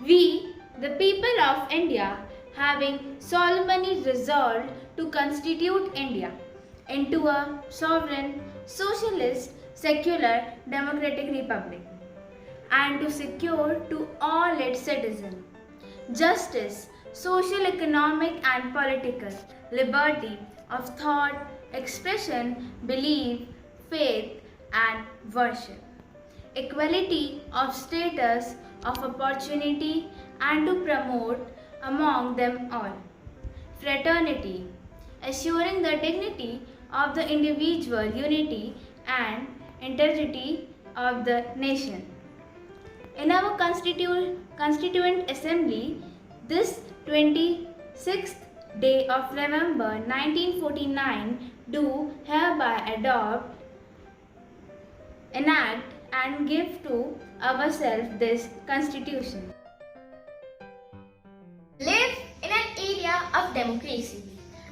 We, the people of India, having solemnly resolved to constitute India into a sovereign, socialist, secular, democratic republic, and to secure to all its citizens justice, social, economic, and political liberty of thought, expression, belief, faith, and worship, equality of status, of opportunity, and to promote among them all fraternity, assuring the dignity of the individual, unity and integrity of the nation. In our Constituent Assembly, this 26th day of November 1949, do hereby adopt, enact, and give to ourselves this Constitution. Live in an area of democracy.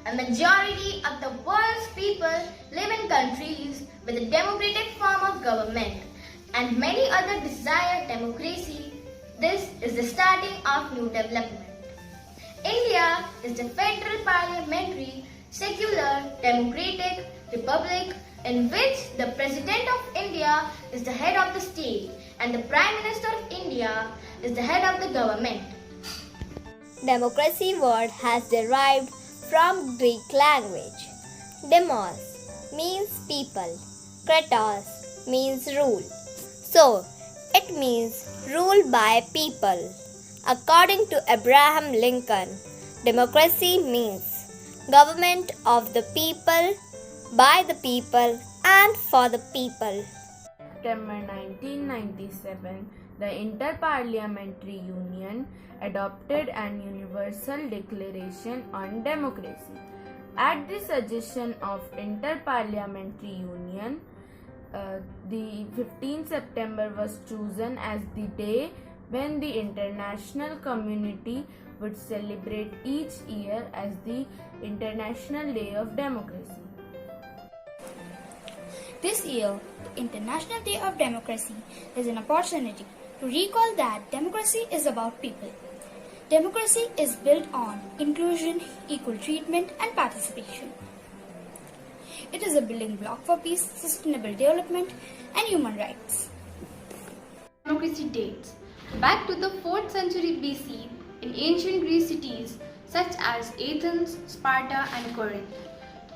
A majority of the world's people live in countries with a democratic form of government, and many others desire democracy. This is the starting of new development. India is the federal parliamentary, secular, democratic republic in which the President of India is the head of the state and the Prime Minister of India is the head of the government. Democracy word has derived from Greek language. Demos means people, kratos means rule. So, it means rule by people. According to Abraham Lincoln, democracy means government of the people, by the people, and for the people. September 1997, the Inter-Parliamentary Union adopted an Universal Declaration on Democracy. At the suggestion of Inter-Parliamentary Union, the 15th September was chosen as the day when the international community would celebrate each year as the International Day of Democracy. This year, the International Day of Democracy is an opportunity to recall that democracy is about people. Democracy is built on inclusion, equal treatment, and participation. It is a building block for peace, sustainable development, and human rights. Democracy dates back to the 4th century BC in ancient Greek cities such as Athens, Sparta, and Corinth.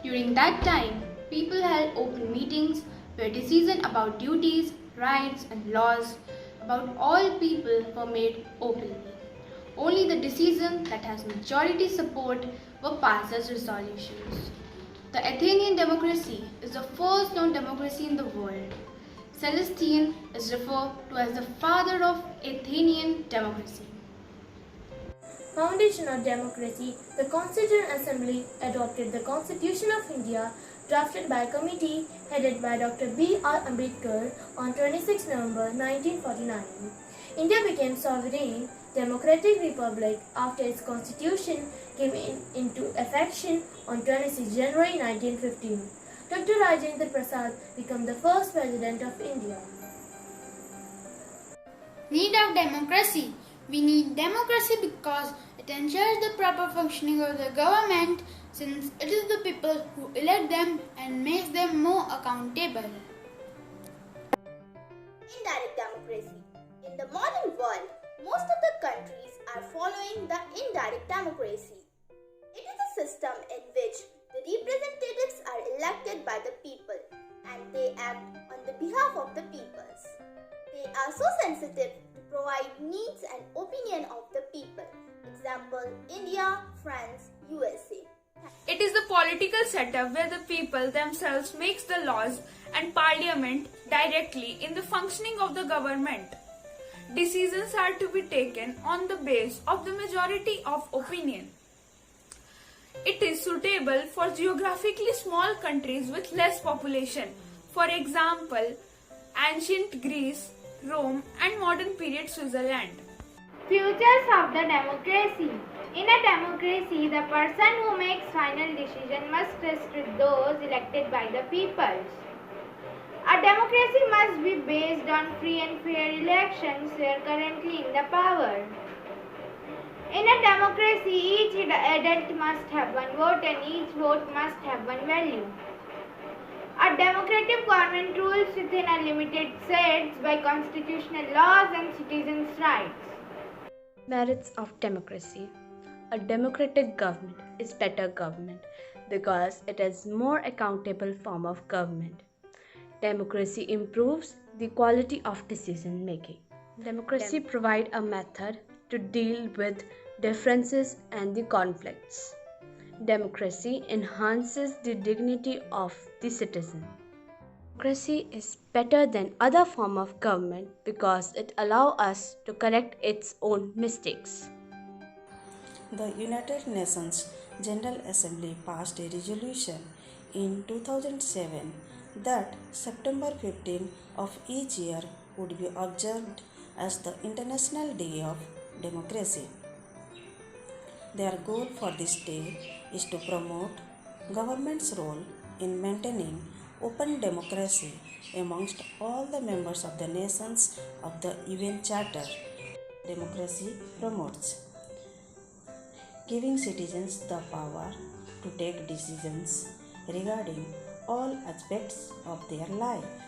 During that time, people held open meetings where decisions about duties, rights, and laws about all people were made openly. Only the decisions that has majority support were passed as resolutions. The Athenian democracy is the first known democracy in the world. Celestine is referred to as the father of Athenian democracy. Foundation of democracy, the Constituent Assembly adopted the Constitution of India drafted by a committee headed by Dr. B.R. Ambedkar on 26 November 1949. India became sovereign democratic republic after its constitution came into effect on 26 January 1915. Dr. Rajendra Prasad became the first president of India. Need of democracy. We need democracy because it ensures the proper functioning of the government, since it is the people who elect them and makes them more accountable. Indirect democracy. In the modern world, most of the countries are following the indirect democracy. It is a system in which the representatives are elected by the people and they act on the behalf of the peoples. They are so sensitive to provide needs and opinion of the people. Example, India, France, USA. It is the political setup where the people themselves makes the laws and parliament directly in the functioning of the government. Decisions are to be taken on the base of the majority of opinion. It is suitable for geographically small countries with less population. For example, ancient Greece, Rome, and modern period Switzerland. Futures of the democracy. In a democracy, the person who makes final decision must rest with those elected by the people. A democracy must be based on free and fair elections who are currently in the power. democracy, each adult must have one vote and each vote must have one value. A democratic government rules within a limited sets by constitutional laws and citizens' rights. Merits of democracy. A democratic government is better government because it is more accountable form of government. Democracy improves the quality of decision making. Democracy provides a method to deal with differences and the conflicts. Democracy enhances the dignity of the citizen. Democracy is better than other form of government because it allows us to correct its own mistakes. The United Nations General Assembly passed a resolution in 2007 that September 15 of each year would be observed as the International Day of Democracy. Their goal for this day is to promote government's role in maintaining open democracy amongst all the members of the nations of the UN Charter. Democracy promotes giving citizens the power to take decisions regarding all aspects of their life.